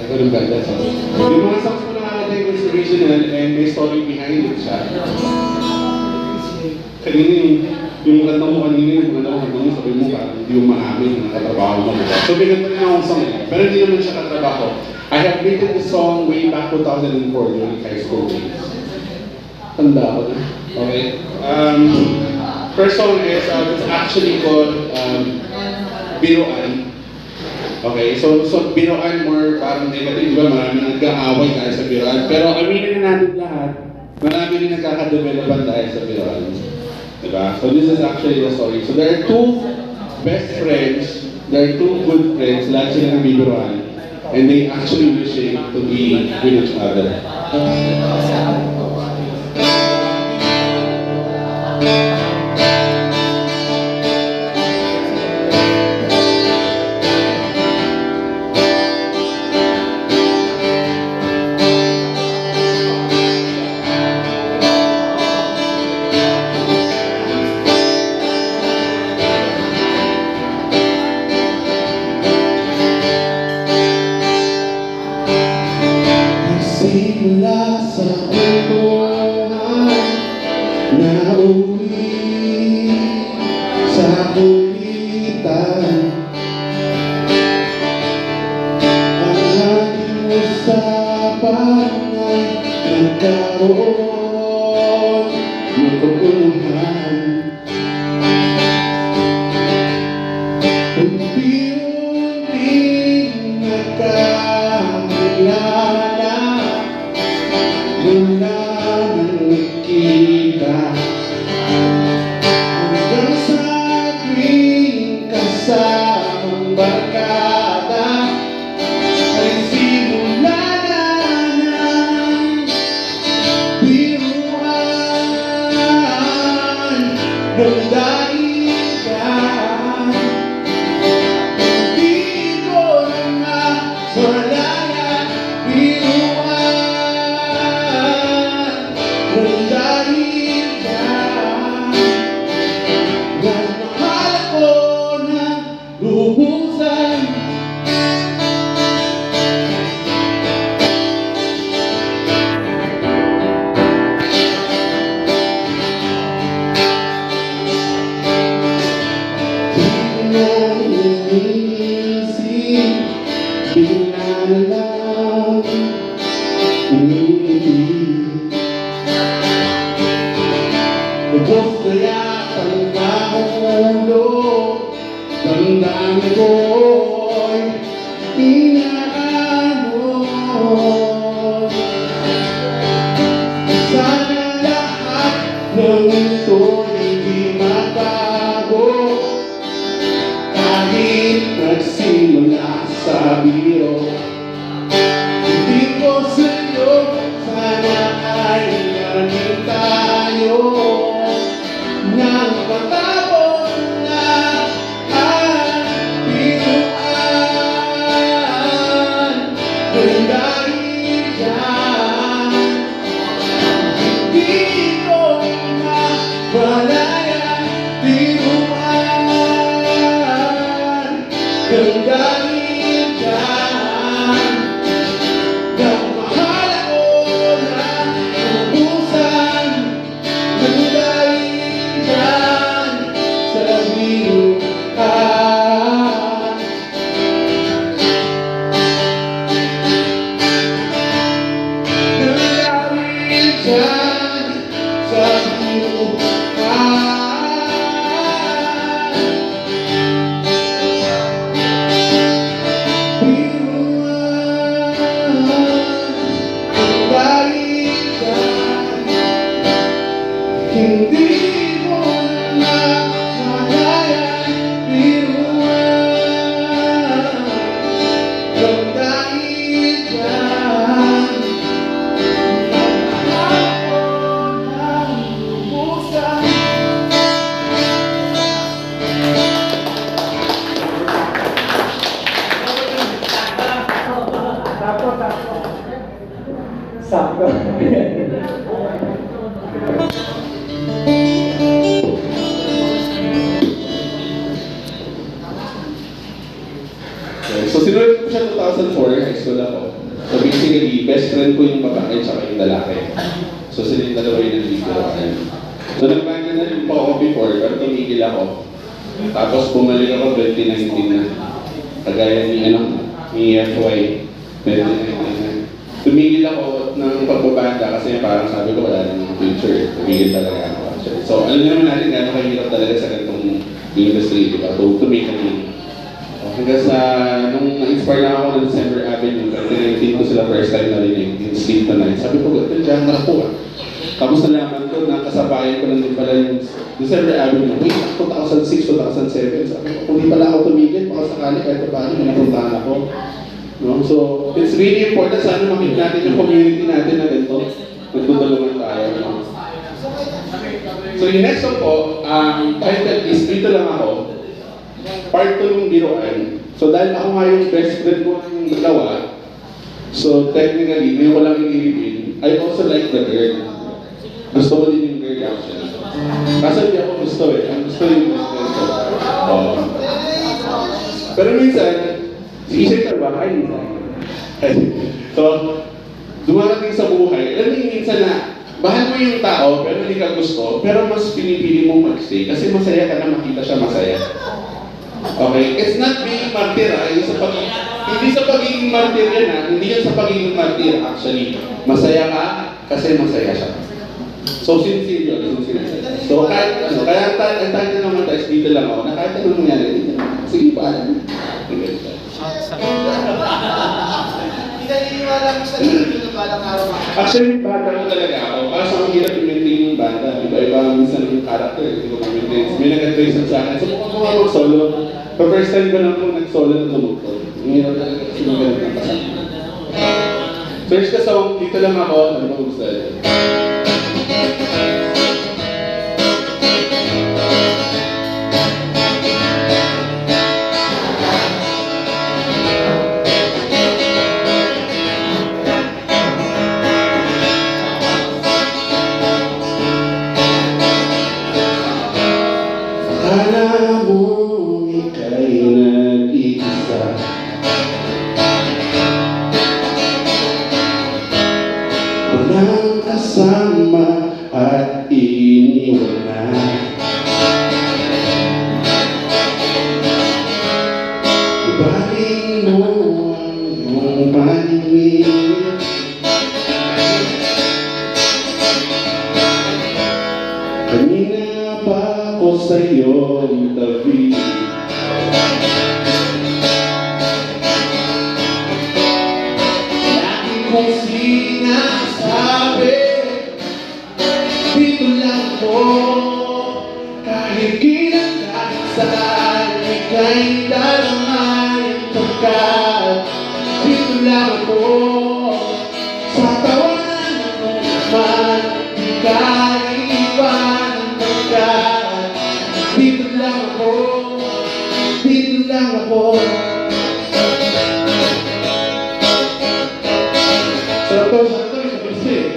Ganun ganda. So, yung mga songs ko nakalagay ko is original and may story behind it siya. Kanina yung kanta mo kanina, yung kanta mo, sabi mo parang hindi mo maamin na nakatrabaho mo. So, bigyan pa rin akong song eh. Pero hindi naman siya katrabaho. I have written the song way back 2004 during high school days. Tanda ko na. Okay. First song is, it's actually called Biruan. Okay, so biruan more parang negative, diba? Maraming nag-aaway dahil sa biruan. Pero aminin na natin lahat, marami rin nagkakadevelopan dahil sa biruan. Diba? So this is actually the story. So there are two best friends, there are two good friends, lahat sila nagbibiruan. And they actually wishing to be with each other. Simula sa kukuhan na uwi sa kulitan, ang ating usapan ay nagkaroon ng kaguluhan. Unti-unting nagkakilala, mula nang nakita, hanggang sa tuwing kasamang barkada, ay simula na ng biruan ng dahil ka. Hindi ko na mawalaya biruan ng dahil dyan. Nagmahal ako na lubusan. Di na iniisip, bigla na lang umiibig. Lubos kaya ang nahulog, damdamin ko'y inaalon. Sana lahat ng ito'y hindi magbago, kahit nagsimula sa biro. Hindi ko sa'yo, sana ay naging tayo nang matapos na ang biruan ng dahil dyan. Hindi ko mawalaya biruan ng dahil dyan. Nagmahal ako na lubusan ng dahil dyan sa biruan. Ng dahil dyan sa biruan. Hindi mo na malaya biruan ng dahil dyan. Nagmahal ako ng lubusan. Sakto. So, sinulit ko siya 2004, high school ako. So basically, best friend ko yung babae tsaka yung lalaki. So sila yung dalawa yung nagbibiroan. So nag-banda na rin po ako before, pero tumigil ako. Tapos bumalik ako 2019 na. Kagaya ni FY 2019 na. Tumigil ako ng pagbabanda kasi parang sabi ko wala nang future. Tumigil talaga ako actually. So alam niyo naman natin gano'ng kahirap talaga sa ganitong industry, di ba? So tumigil. Hanggang sa, nung na-inspire lang ako ng December Avenue, kasi 2019 ko sila first time narinig, yung Sleep Tonight. Sabi ko, ganun dyan na ako ah. Tapos nalaman ko na kasabayan ko lang din pala yung December Avenue. Wait, 2006, 2007. Sabi ko, kung di pala ako tumigil, baka sakali kahit pa paano, may napuntahan ako. No? So, it's really important. Sana makita natin yung community natin na ganito. Nagtutulungan tayo. No? So, yung next song po, title is Dito Lang Ako. Part 2 ng biroan. So dahil ako nga yung best friend ko ng dalawa, so technically, ngayon ko lang i-reveal, I also like the girl. Gusto ko din yung girl actually. Kaso hindi ako gusto eh. Ang gusto yung best friend ko. Pero minsan, si Isay Carvajal, minsan. So, dumarating sa buhay, alam mo yung minsan na, mahal mo yung tao, pero hindi ka gusto, pero mas pinipili mong mag-stay kasi masaya ka na makita siya masaya. Okay? It's not being martyr, hindi sa pagiging martyr yan ha, hindi yan sa pagiging martyr actually. Masaya ka kasi masaya siya. So sincere yun, sincere. So kahit ano, kaya ang tayo naman tayo, dito lang ako, na kahit anong mangyari, dito lang. Sige, paalam. Actually, bata ko talaga ako. Kaso ang hirap i-maintain yung banda. Iba-iba minsan yung character. Hindi ko ma-maintain. May nag-advise sa akin. So kung ako mag-solo, for first time ko lang kung nag-solo na tumugtog. Ang hirap talaga kasi magalang ng kasama. Search ka song, dito lang ako. Ano ba gusto natin? Akala mo ika'y nag-iisa, walang kasama at iniwan na. Ibahin mo ang iyong paningin, kanina pa ako sa'yong tabi. Lagi kong sinasabi, dito lang ako. Kahit kailan, kahit saan, ika'y dalamay pagkat dito lang ako. Sa tawanan mo naman, ika'y iwan pagkat dito lang ako, dito lang ako. Sarap to, kasi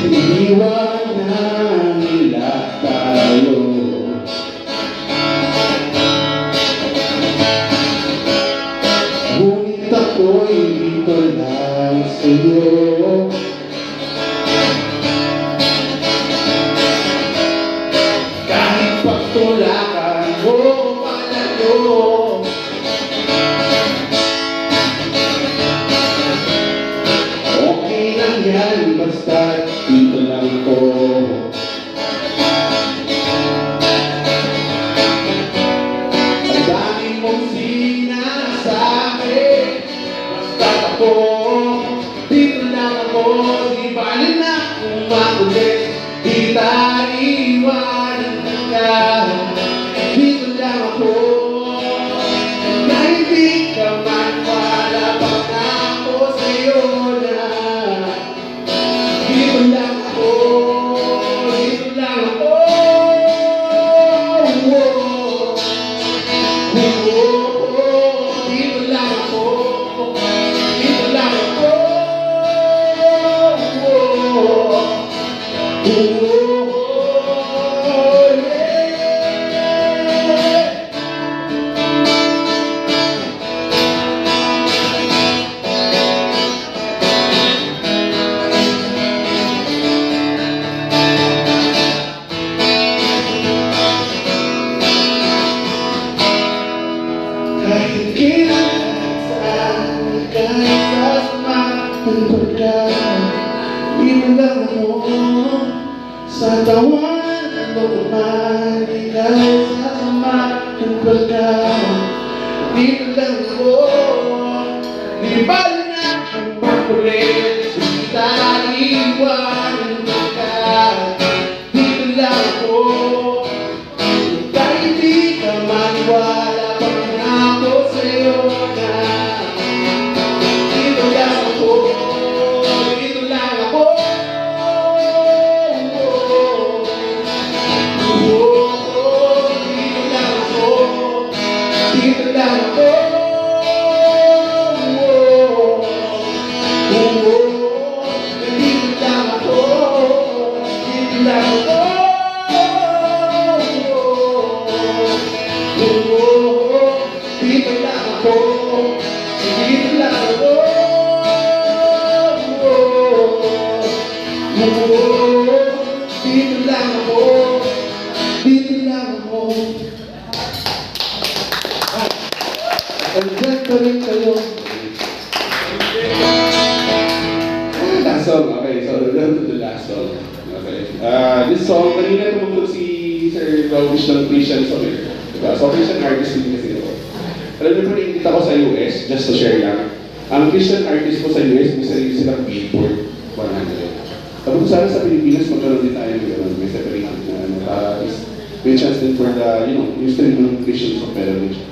iniwan na nila tayo. Ngunit ako'y dito lang sa'yo. Kahit pagtulakan mo palayo, okay lang yan, basta dito lang ko. Ang dami mong sinasabi, basta ako, dito lang ako. Di bali na kung makulit, di tayo iwanan ka. Dito lang ako, na hindi ka man wala pang ako sa'yo na. Dito lang ako, dito lang ako. Dito lang ako, dito lang ako. ang pagka inulang mo sa tawan mo man ika'y sasama ang pagka inulang mo di ba na ang makulit kita iwan ka dito lang ako kahit di ka maniwala pangako sa'yo na dito lang ako dito lang ako dito lang ako dito lang ako dito lang ako, dito lang ako, dito lang ako, dito lang ako. Andyan pa rin kayo. Last song, okay, so down to the last song. Okay. This song, kanina tumugtog si Sir Robish ng Christian song eh. Diba? So, Christian artist din kasi ako. Alam niyo po, nakikita ko sa US, just to share lang. Ang Christian artist po sa US, may sarili silang Billboard 100. Tapos sana sa Pilipinas, magkaroon din tayo ng gano'n. May separated na ano, para may chance din for the, yung stream ng Christian song, pero may chance.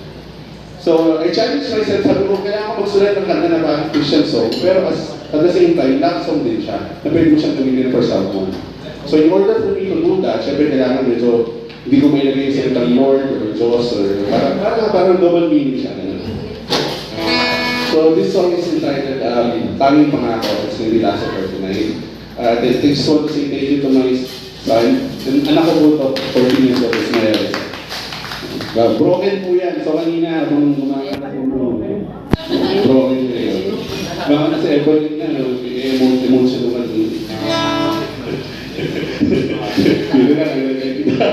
So, I challenge myself, sabi ko, kailangan ko magsulat ng kanta na parang Christian song, pero at the same time, love song din siya, na pwede mo siyang gamitin for someone. So, in order for me to do that, syempre kailangan medyo hindi ko may lagay sa itang Lord or Diyos or parang double meaning siya. So, this song is entitled Tanging Pangako. It's going to be last for tonight. This one to say thank you to my son. Anak ko po ito, 14 years old, is my eldest. Broken po yan. So, kanina, habang gumaganap po mo, broken po yun. Baka na sa Evelyn na, emotional din. Dito na, naglalagay kita.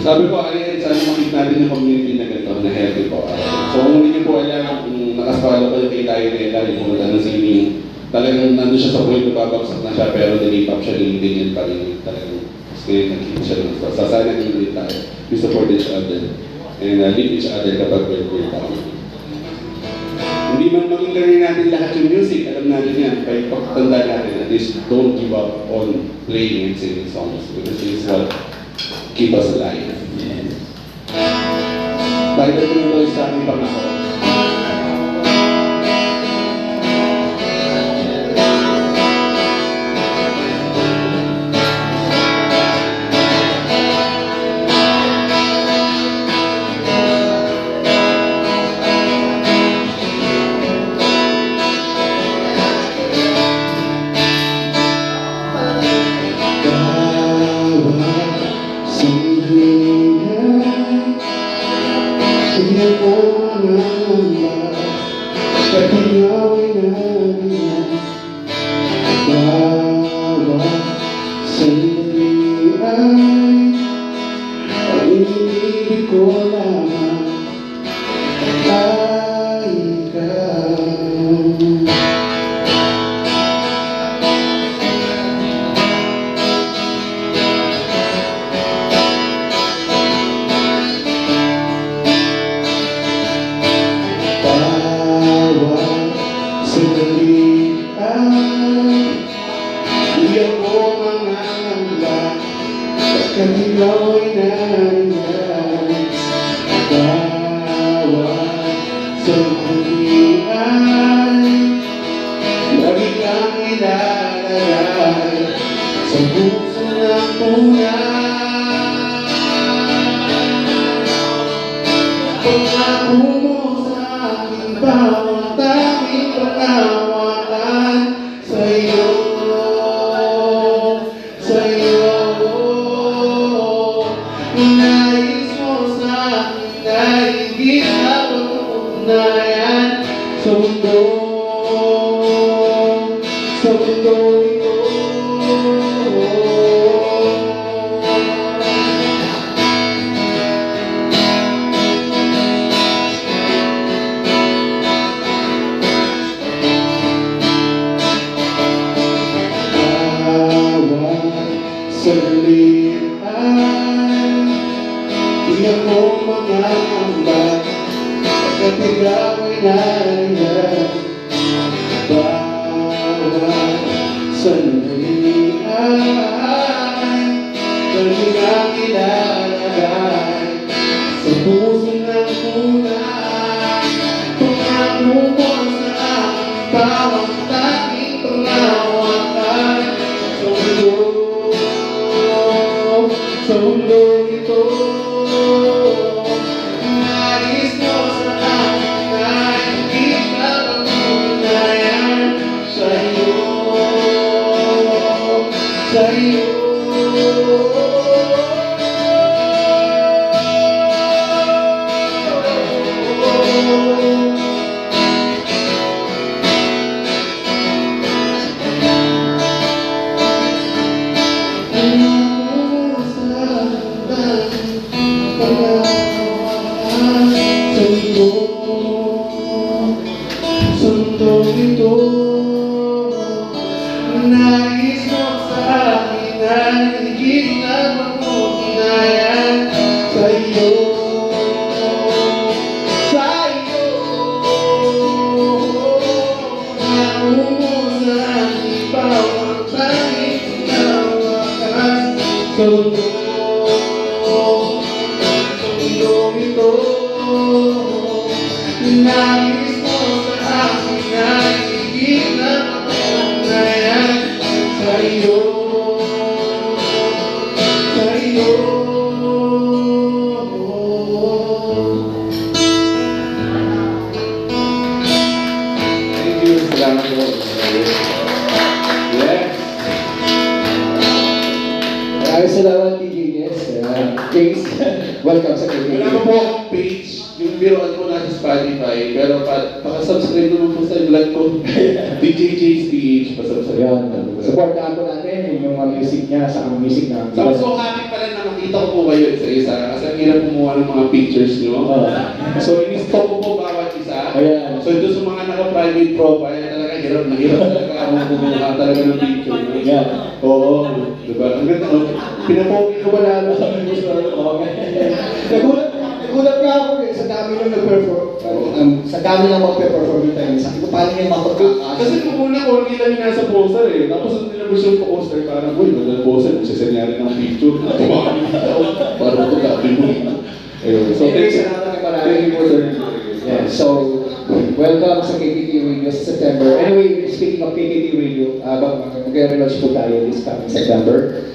Sabi ko, ay, sana makita natin yung community na ganito, na healthy po. So, kung hindi niyo po alam, kung nakasapalo ko yung kay Lionel, yung mga ng singing, talagang nandun siya sa point, babagsak na siya, pero nilipap siya, ganyan pa rin. Talagang, ngayon nakikita siya ng so, sana naging tayo. We support each other. And lead each other kapag we're down. Hindi man maging career natin lahat yung music, alam natin yan, kaya pagtanda natin, at least don't give up on playing and singing songs because this is what keep us alive. Bible ko nito sa aking pangako. At ikaw ay nariyan bawat sandali ay kanilang ilalagay sa puso ng kulay. Pangako mo sa aking bawat tanging pangawakan sa mundo ito. Nais mo sa akin ay hindi ka magmulayan sa'yo, sa'yo. Sundong ito, nais mo sa akin ay higit na magmulayan sa'yo, sa'yo. Pangako mo sa aking bawat tanging panawagan sa mundong ito. Nais mo sa akin ay higit na magmulayan sa'yo, sa'yo. Thank you. Salamat po. Yes. Maraming salamat, TJ Guess. Case, welcome sa KBK. Wala po akong page, yung biroan ko na sa Spotify, pero pakasubscribe naman po sa vlog ko. DJ J's PH, pasubscribe. Yan. Supportahan po natin yung mga music niya sa mga music na. So happy pala na makita ko po kayo isa-isa kasi ang hirap kumuha ng mga pictures nyo. So in-stop ko po bawat isa. Ayan. So ito sa mga naka-private profile, talaga hirap talaga ako kumuha talaga ng picture. Yan. Oo, diba? Ang ganda, pinapogi ko pala lalo sa mga gusto. Nagulat nga ako eh, sa dami nang nag-perform. Sa dami nang mag-perform yung time. Sabi ko, paano yung mapagkakas? Kasi kung una ko, hindi lang yung nasa poster eh. Tapos ang nilabas yung poster, parang, uy, nag-poster, nagsisenyari ng picture. Parang ito, gabi mo. Ayun. So, thank you. Thank you for the Yeah, so, welcome sa KPT Radio sa September. Anyway, speaking of KPT Radio, mag-relaunch po tayo this coming September.